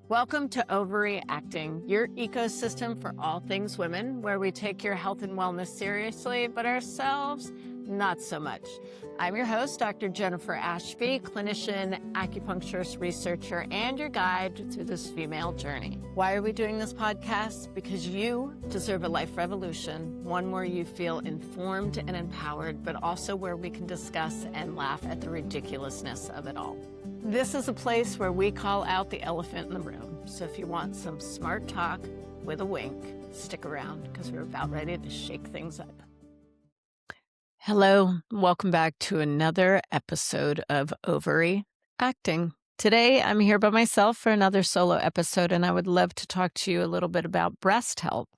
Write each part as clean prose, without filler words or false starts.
Welcome to Ovary-Acting, your ecosystem for all things women, where we take your health and wellness seriously, but ourselves, not so much. I'm your host, Dr. Jennifer Ashby, clinician, acupuncturist, researcher, and your guide through this female journey. Why are we doing this podcast? Because you deserve a life revolution, one where you feel informed and empowered, but also where we can discuss and laugh at the ridiculousness of it all. This is a place where we call out the elephant in the room. So if you want some smart talk with a wink, stick around because we're about ready to shake things up. Hello, welcome back to another episode of Ovary-Acting. Today, I'm here by myself for another solo episode, and I would love to talk to you a little bit about breast health.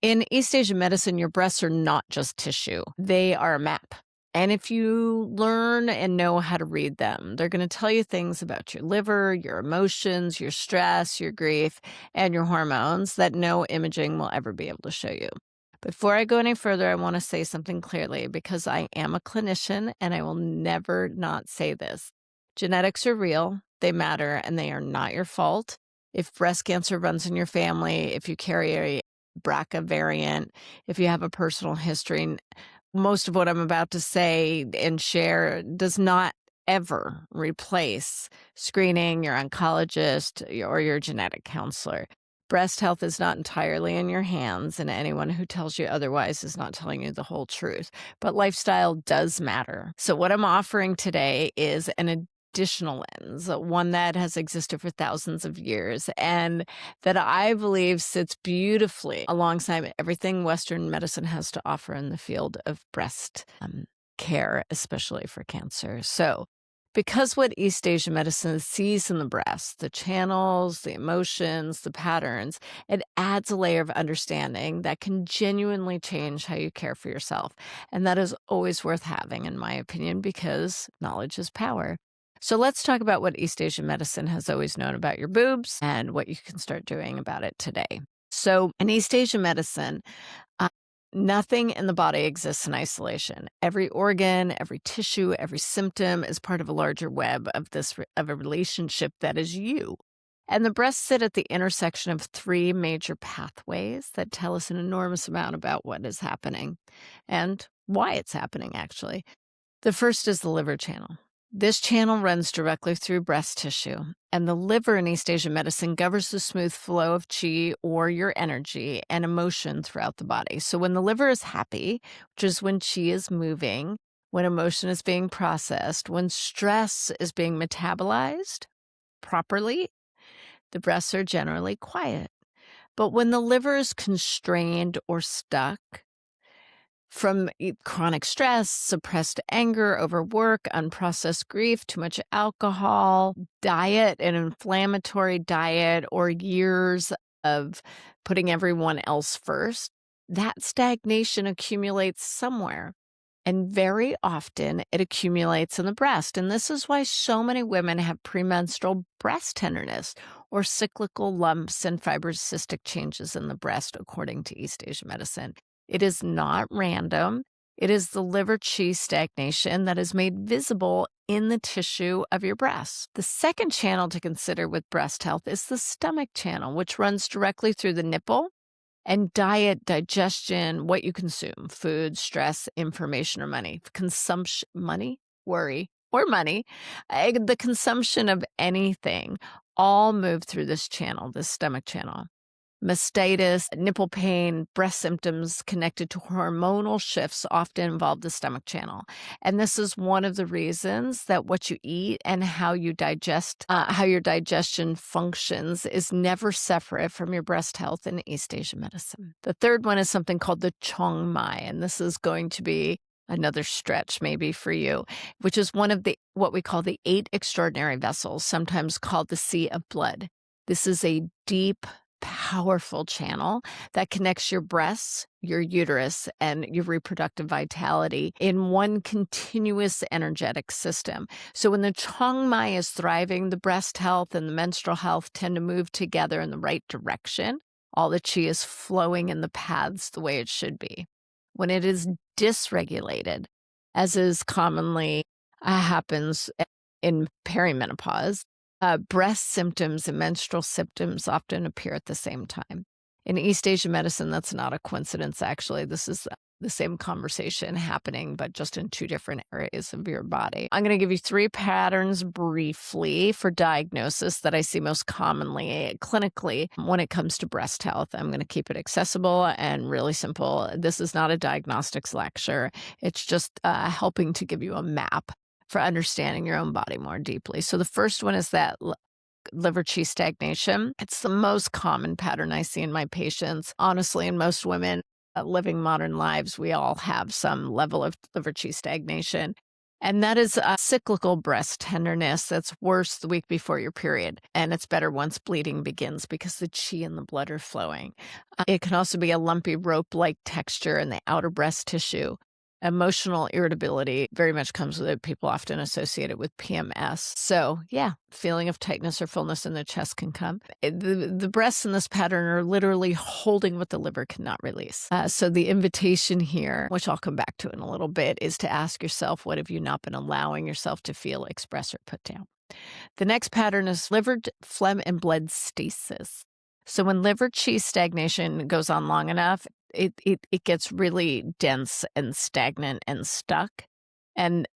In East Asian medicine, your breasts are not just tissue. They are a map. And if you learn and know how to read them, they're going to tell you things about your liver, your emotions, your stress, your grief, and your hormones that no imaging will ever be able to show you. Before I go any further, I want to say something clearly because I am a clinician and I will never not say this. Genetics are real, they matter, and they are not your fault. If breast cancer runs in your family, if you carry a BRCA variant, if you have a personal history, most of what I'm about to say and share does not ever replace screening, your oncologist, or your genetic counselor. Breast health is not entirely in your hands, and anyone who tells you otherwise is not telling you the whole truth. But lifestyle does matter. So what I'm offering today is an additional lens, one that has existed for thousands of years and that I believe sits beautifully alongside everything Western medicine has to offer in the field of breast care, especially for cancer. So because what East Asian medicine sees in the breast, the channels, the emotions, the patterns, it adds a layer of understanding that can genuinely change how you care for yourself. And that is always worth having, in my opinion, because knowledge is power. So let's talk about what East Asian medicine has always known about your boobs and what you can start doing about it today. So in East Asian medicine, nothing in the body exists in isolation. Every organ, every tissue, every symptom is part of a larger web of a relationship that is you. And the breasts sit at the intersection of three major pathways that tell us an enormous amount about what is happening and why it's happening, actually. The first is the liver channel. This channel runs directly through breast tissue, and the liver in East Asian medicine governs the smooth flow of qi, or your energy, and emotion throughout the body. So when the liver is happy, which is when qi is moving, when emotion is being processed, when stress is being metabolized properly, the breasts are generally quiet. But when the liver is constrained or stuck, from chronic stress, suppressed anger, overwork, unprocessed grief, too much alcohol, diet, an inflammatory diet, or years of putting everyone else first, that stagnation accumulates somewhere. And very often it accumulates in the breast. And this is why so many women have premenstrual breast tenderness or cyclical lumps and fibrocystic changes in the breast, according to East Asian medicine. It is not random. It is the liver qi stagnation that is made visible in the tissue of your breast. The second channel to consider with breast health is the stomach channel, which runs directly through the nipple, and diet, digestion, what you consume, food, stress, information, or money. Consumption, money, worry, or money, the consumption of anything all move through this channel, this stomach channel. Mastitis, nipple pain, breast symptoms connected to hormonal shifts often involve the stomach channel. And this is one of the reasons that what you eat and how you digest, how your digestion functions is never separate from your breast health in East Asian medicine. The third one is something called the Chong Mai, and this is going to be another stretch maybe for you, which is one of what we call the 8 extraordinary vessels, sometimes called the Sea of Blood. This is a deep, powerful channel that connects your breasts, your uterus, and your reproductive vitality in one continuous energetic system. So when the Chong Mai is thriving, the breast health and the menstrual health tend to move together in the right direction. All the qi is flowing in the paths the way it should be. When it is dysregulated, as is commonly happens in perimenopause, Breast symptoms and menstrual symptoms often appear at the same time. In East Asian medicine, that's not a coincidence, actually. This is the same conversation happening, but just in two different areas of your body. I'm going to give you 3 patterns briefly for diagnosis that I see most commonly clinically when it comes to breast health. I'm going to keep it accessible and really simple. This is not a diagnostics lecture. It's just helping to give you a map for understanding your own body more deeply. So the first one is that liver qi stagnation. It's the most common pattern I see in my patients. Honestly, in most women living modern lives, we all have some level of liver qi stagnation. And that is a cyclical breast tenderness that's worse the week before your period. And it's better once bleeding begins because the qi and the blood are flowing. It can also be a lumpy rope-like texture in the outer breast tissue. Emotional irritability very much comes with it. People often associate it with PMS. So yeah, feeling of tightness or fullness in the chest can come. The breasts in this pattern are literally holding what the liver cannot release. So the invitation here, which I'll come back to in a little bit, is to ask yourself, what have you not been allowing yourself to feel, express, or put down? The next pattern is liver phlegm and blood stasis. So when liver qi stagnation goes on long enough, it gets really dense and stagnant and stuck. And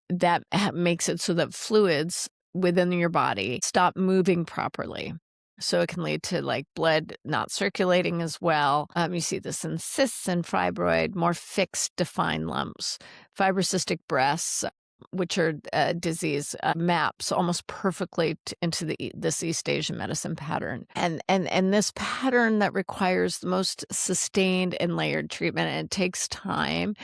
that makes it so that fluids within your body stop moving properly. So it can lead to like blood not circulating as well. You see this in cysts and fibroid, more fixed, defined lumps. Fibrocystic breasts, which are disease, maps almost perfectly into this East Asian medicine pattern. And this pattern that requires the most sustained and layered treatment, and it takes time.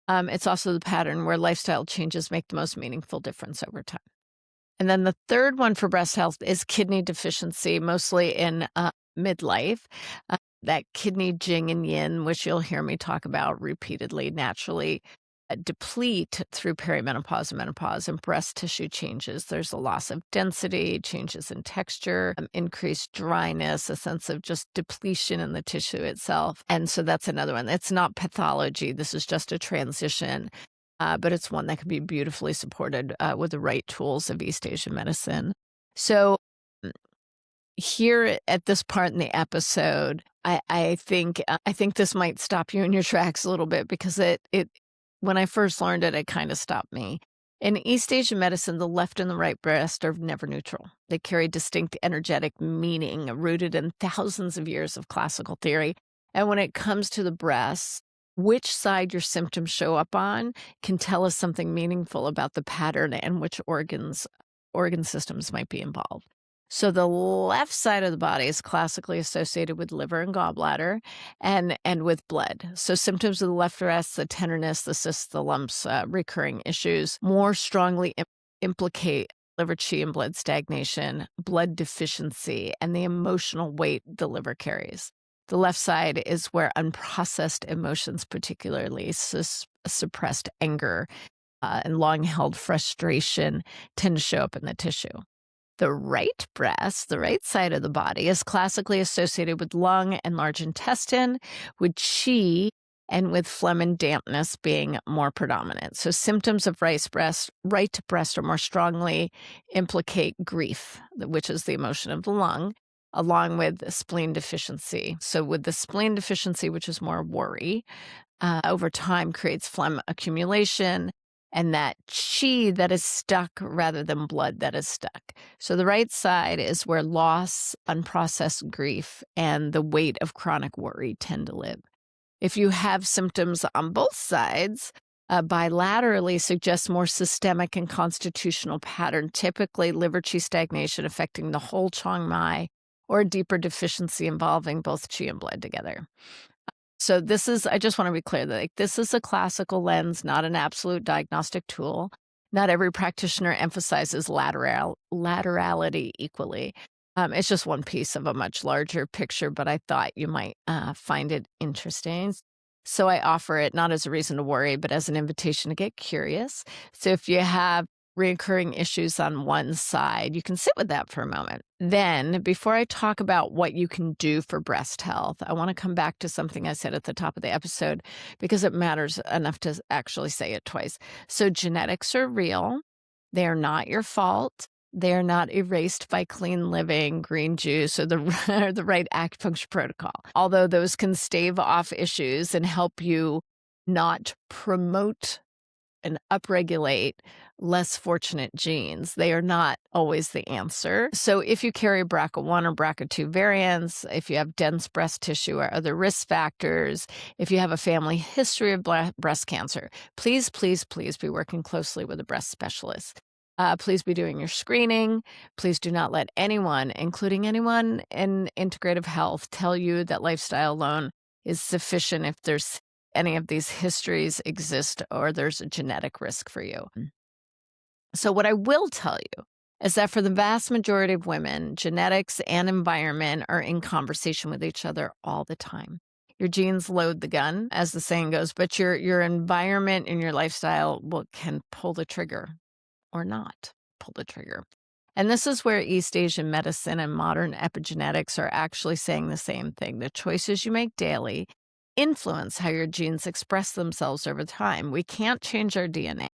It's also the pattern where lifestyle changes make the most meaningful difference over time. And then the third one for breast health is kidney deficiency, mostly in midlife. That kidney jing and yin, which you'll hear me talk about repeatedly, naturally deplete through perimenopause and menopause, and breast tissue changes. There's a loss of density, changes in texture, increased dryness, a sense of just depletion in the tissue itself. And so that's another one. It's not pathology. This is just a transition. But it's one that can be beautifully supported with the right tools of East Asian medicine. So here at this part in the episode, I think this might stop you in your tracks a little bit, because it when I first learned it, it kind of stopped me. In East Asian medicine, the left and the right breast are never neutral. They carry distinct energetic meaning rooted in thousands of years of classical theory. And when it comes to the breast, which side your symptoms show up on can tell us something meaningful about the pattern and which organ systems might be involved. So the left side of the body is classically associated with liver and gallbladder and with blood. So symptoms of the left breast, the tenderness, the cysts, the lumps, recurring issues, more strongly implicate liver qi and blood stagnation, blood deficiency, and the emotional weight the liver carries. The left side is where unprocessed emotions, particularly suppressed anger and long-held frustration, tend to show up in the tissue. The right breast, the right side of the body, is classically associated with lung and large intestine, with qi and with phlegm and dampness being more predominant. So symptoms of right breast are more strongly implicate grief, which is the emotion of the lung, along with spleen deficiency. So with the spleen deficiency, which is more worry, over time creates phlegm accumulation, and that qi that is stuck rather than blood that is stuck. So the right side is where loss, unprocessed grief, and the weight of chronic worry tend to live. If you have symptoms on both sides, bilaterally suggests more systemic and constitutional pattern, typically liver qi stagnation affecting the whole Chong Mai, or a deeper deficiency involving both qi and blood together. So this is, I just want to be clear that this is a classical lens, not an absolute diagnostic tool. Not every practitioner emphasizes laterality equally. It's just one piece of a much larger picture, but I thought you might find it interesting. So I offer it not as a reason to worry, but as an invitation to get curious. So if you have recurring issues on one side, you can sit with that for a moment. Then, before I talk about what you can do for breast health, I want to come back to something I said at the top of the episode, because it matters enough to actually say it twice. So genetics are real. They are not your fault. They are not erased by clean living, green juice, or the, or the right acupuncture protocol. Although those can stave off issues and help you not promote and upregulate less fortunate genes, they are not always the answer. So if you carry BRCA1 or BRCA2 variants, if you have dense breast tissue or other risk factors, if you have a family history of breast cancer, please, please, please be working closely with a breast specialist. Please be doing your screening. Please do not let anyone, including anyone in integrative health, tell you that lifestyle alone is sufficient if there's any of these histories exist or there's a genetic risk for you. So what I will tell you is that for the vast majority of women, genetics and environment are in conversation with each other all the time. Your genes load the gun, as the saying goes, but your environment and your lifestyle can pull the trigger or not pull the trigger. And this is where East Asian medicine and modern epigenetics are actually saying the same thing. The choices you make daily influence how your genes express themselves over time. We can't change our DNA,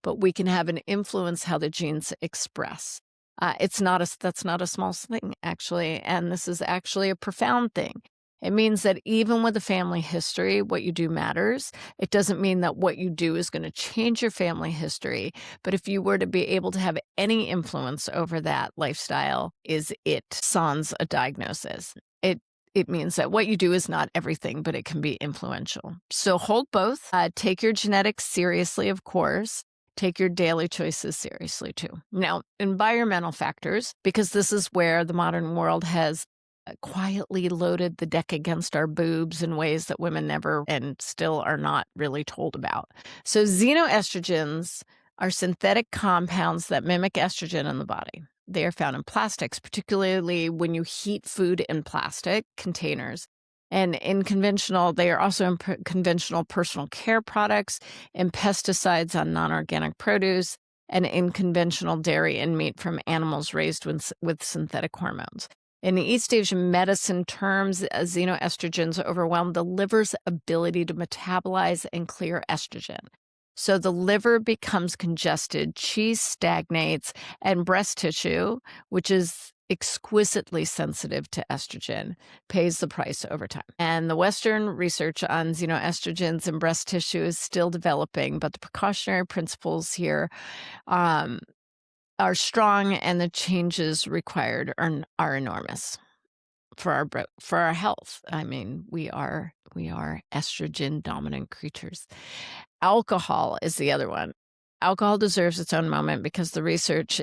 but we can have an influence how the genes express. That's not a small thing, actually, and this is actually a profound thing. It means that even with a family history, what you do matters. It doesn't mean that what you do is going to change your family history, but if you were to be able to have any influence over that lifestyle, is it sans a diagnosis. It means that what you do is not everything, but it can be influential. So hold both. Take your genetics seriously, of course. Take your daily choices seriously, too. Now, environmental factors, because this is where the modern world has quietly loaded the deck against our boobs in ways that women never and still are not really told about. So xenoestrogens are synthetic compounds that mimic estrogen in the body. They are found in plastics, particularly when you heat food in plastic containers. And they are also in conventional personal care products, in pesticides on non-organic produce, and in conventional dairy and meat from animals raised with synthetic hormones. In the East Asian medicine terms, xenoestrogens overwhelm the liver's ability to metabolize and clear estrogen. So the liver becomes congested, chi stagnates, and breast tissue, which is exquisitely sensitive to estrogen, pays the price over time. And the Western research on xenoestrogens in breast tissue is still developing, but the precautionary principles here are strong, and the changes required are enormous for our health. I mean, we are estrogen dominant creatures. Alcohol is the other one. Alcohol deserves its own moment because the research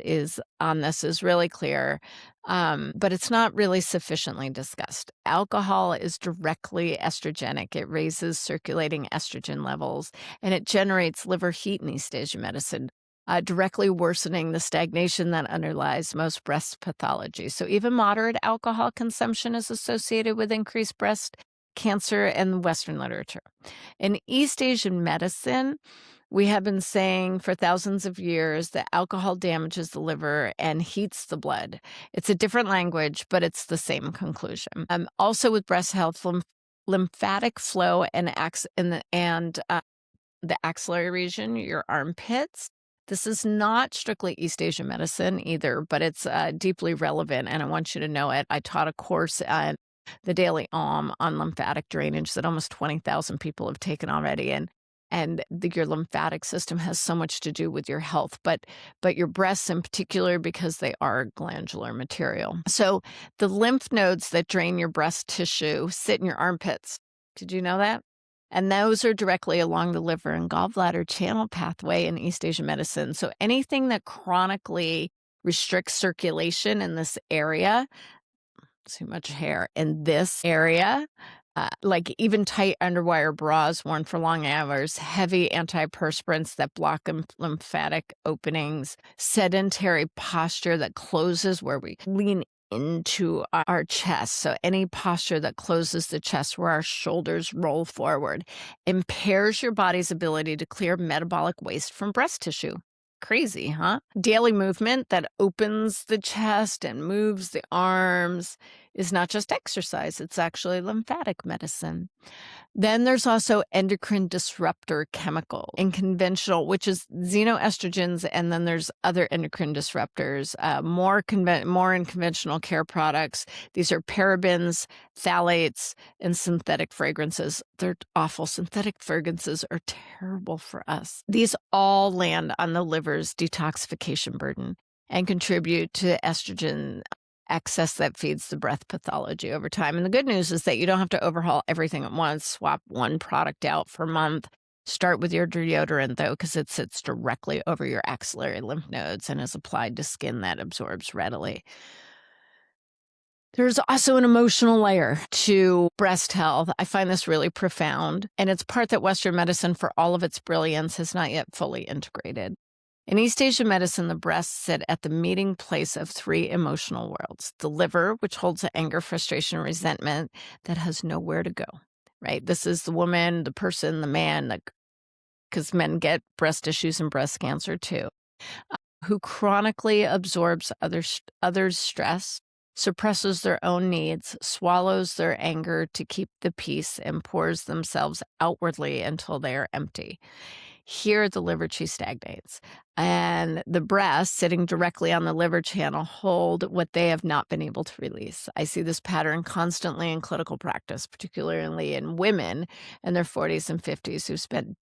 on this is really clear, but it's not really sufficiently discussed. Alcohol is directly estrogenic. It raises circulating estrogen levels, and it generates liver heat in East Asian medicine, directly worsening the stagnation that underlies most breast pathology. So even moderate alcohol consumption is associated with increased breast cancer in Western literature. In East Asian medicine, we have been saying for thousands of years that alcohol damages the liver and heats the blood. It's a different language, but it's the same conclusion. Also with breast health, lymphatic flow and the axillary region, your armpits. This is not strictly East Asian medicine either, but it's deeply relevant, and I want you to know it. I taught a course at the Daily on lymphatic drainage that almost 20,000 people have taken already, and your lymphatic system has so much to do with your health, but your breasts in particular, because they are glandular material. So the lymph nodes that drain your breast tissue sit in your armpits. Did you know that? And those are directly along the liver and gallbladder channel pathway in East Asian medicine. So anything that chronically restricts circulation in this area, too much hair in this area, like even tight underwire bras worn for long hours, heavy antiperspirants that block lymphatic openings, sedentary posture that closes where we lean into our chest. So any posture that closes the chest where our shoulders roll forward impairs your body's ability to clear metabolic waste from breast tissue. Crazy, huh? Daily movement that opens the chest and moves the arms is not just exercise, it's actually lymphatic medicine. Then there's also endocrine disruptor chemical in conventional, which is xenoestrogens, and then there's other endocrine disruptors, more in conventional care products. These are parabens, phthalates, and synthetic fragrances. They're awful. Synthetic fragrances are terrible for us. These all land on the liver's detoxification burden and contribute to estrogen excess that feeds the breath pathology over time. And the good news is that you don't have to overhaul everything at once, swap one product out for a month. Start with your deodorant, though, because it sits directly over your axillary lymph nodes and is applied to skin that absorbs readily. There's also an emotional layer to breast health. I find this really profound, and it's part that Western medicine, for all of its brilliance, has not yet fully integrated. In East Asian medicine, the breasts sit at the meeting place of three emotional worlds. The liver, which holds the anger, frustration, and resentment that has nowhere to go, right? This is the woman, the person, the man, because men get breast issues and breast cancer too, who chronically absorbs others' stress, suppresses their own needs, swallows their anger to keep the peace, and pours themselves outwardly until they are empty. Here, the liver chi stagnates, and the breasts, sitting directly on the liver channel, hold what they have not been able to release. I see this pattern constantly in clinical practice, particularly in women in their 40s and 50s who've spent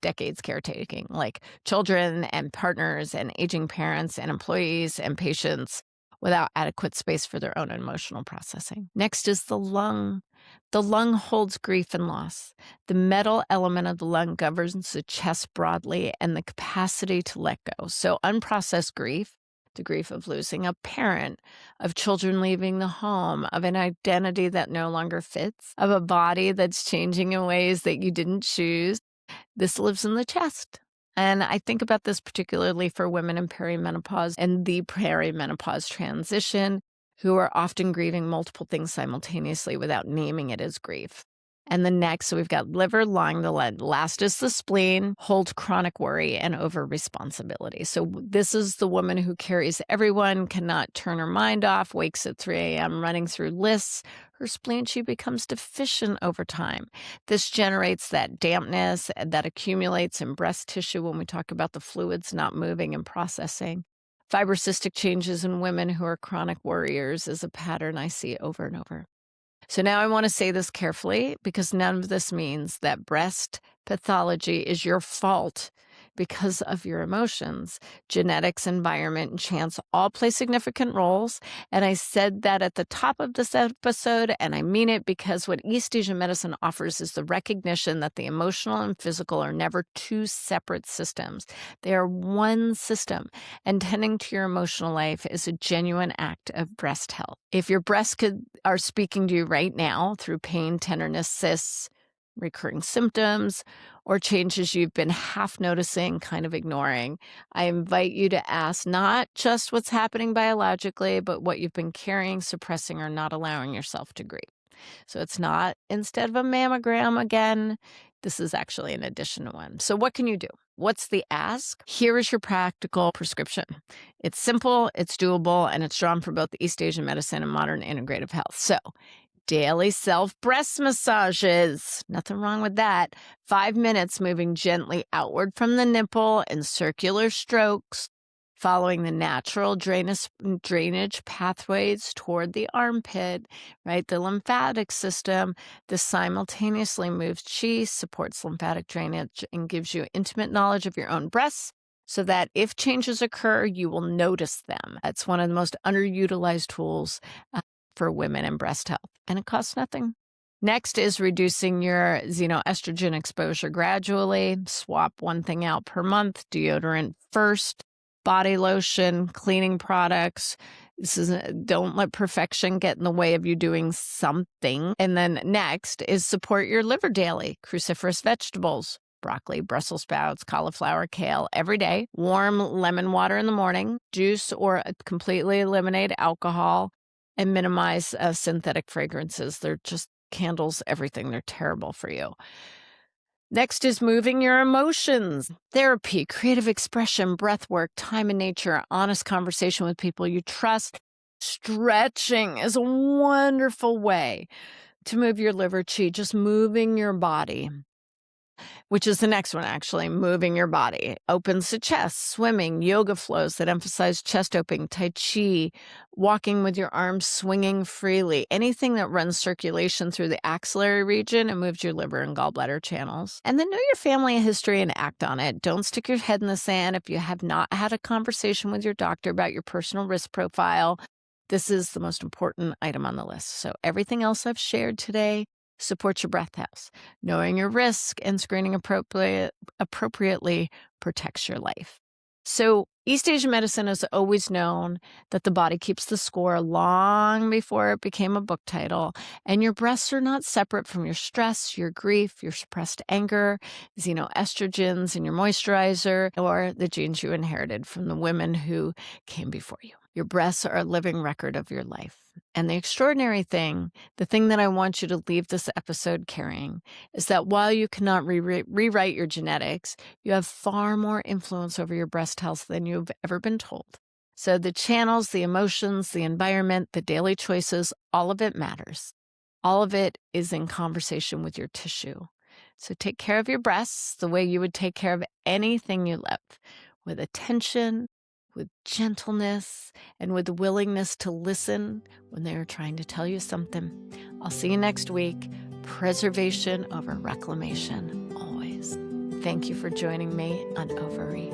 decades caretaking, like children and partners and aging parents and employees and patients, without adequate space for their own emotional processing. Next is the lung. The lung holds grief and loss. The metal element of the lung governs the chest broadly and the capacity to let go. So unprocessed grief, the grief of losing a parent, of children leaving the home, of an identity that no longer fits, of a body that's changing in ways that you didn't choose, this lives in the chest. And I think about this particularly for women in perimenopause and the perimenopause transition, who are often grieving multiple things simultaneously without naming it as grief. And the next, so we've got liver, lung, the last is the spleen, holds chronic worry and over-responsibility. So this is the woman who carries everyone, cannot turn her mind off, wakes at 3 a.m. running through lists. Her spleen, she becomes deficient over time. This generates that dampness that accumulates in breast tissue when we talk about the fluids not moving and processing. Fibrocystic changes in women who are chronic worriers is a pattern I see over and over. So now I want to say this carefully, because none of this means that breast pathology is your fault because of your emotions. Genetics, environment, and chance all play significant roles. And I said that at the top of this episode, and I mean it, because what East Asian medicine offers is the recognition that the emotional and physical are never two separate systems. They are one system, and tending to your emotional life is a genuine act of breast health. If your breasts are speaking to you right now through pain, tenderness, cysts, recurring symptoms, or changes you've been half noticing, kind of ignoring, I invite you to ask not just what's happening biologically, but what you've been carrying, suppressing, or not allowing yourself to grieve. So it's not instead of a mammogram again. This is actually an addition to one. So what can you do? What's the ask? Here is your practical prescription. It's simple, it's doable, and it's drawn from both East Asian medicine and modern integrative health. So daily self-breast massages. Nothing wrong with that. 5 minutes moving gently outward from the nipple in circular strokes, following the natural drainage pathways toward the armpit, right? The lymphatic system. This simultaneously moves chi, supports lymphatic drainage, and gives you intimate knowledge of your own breasts, so that if changes occur, you will notice them. It's one of the most underutilized tools for women in breast health, and it costs nothing. Next is reducing your xenoestrogen exposure gradually. Swap one thing out per month. Deodorant first, body lotion, cleaning products. Don't let perfection get in the way of you doing something. And then next is support your liver daily. Cruciferous vegetables, broccoli, Brussels sprouts, cauliflower, kale every day. Warm lemon water in the morning. Juice or completely eliminate alcohol. And minimize synthetic fragrances. They're just candles, everything. They're terrible for you. Next is moving your emotions. Therapy, creative expression, breath work, time in nature, honest conversation with people you trust. Stretching is a wonderful way to move your liver qi, just moving your body, which is the next one, actually, moving your body. Opens the chest, swimming, yoga flows that emphasize chest opening, tai chi, walking with your arms swinging freely, anything that runs circulation through the axillary region and moves your liver and gallbladder channels. And then know your family history and act on it. Don't stick your head in the sand if you have not had a conversation with your doctor about your personal risk profile. This is the most important item on the list. So everything else I've shared today supports your breath health. Knowing your risk and screening appropriately protects your life. So East Asian medicine has always known that the body keeps the score long before it became a book title, and your breasts are not separate from your stress, your grief, your suppressed anger, xenoestrogens in your moisturizer, or the genes you inherited from the women who came before you. Your breasts are a living record of your life. And the extraordinary thing, the thing that I want you to leave this episode carrying, is that while you cannot rewrite your genetics, you have far more influence over your breast health than you've ever been told. So the channels, the emotions, the environment, the daily choices, all of it matters. All of it is in conversation with your tissue. So take care of your breasts the way you would take care of anything you love, with attention, with gentleness, and with the willingness to listen when they are trying to tell you something. I'll see you next week. Preservation over reclamation, always. Thank you for joining me on Ovary.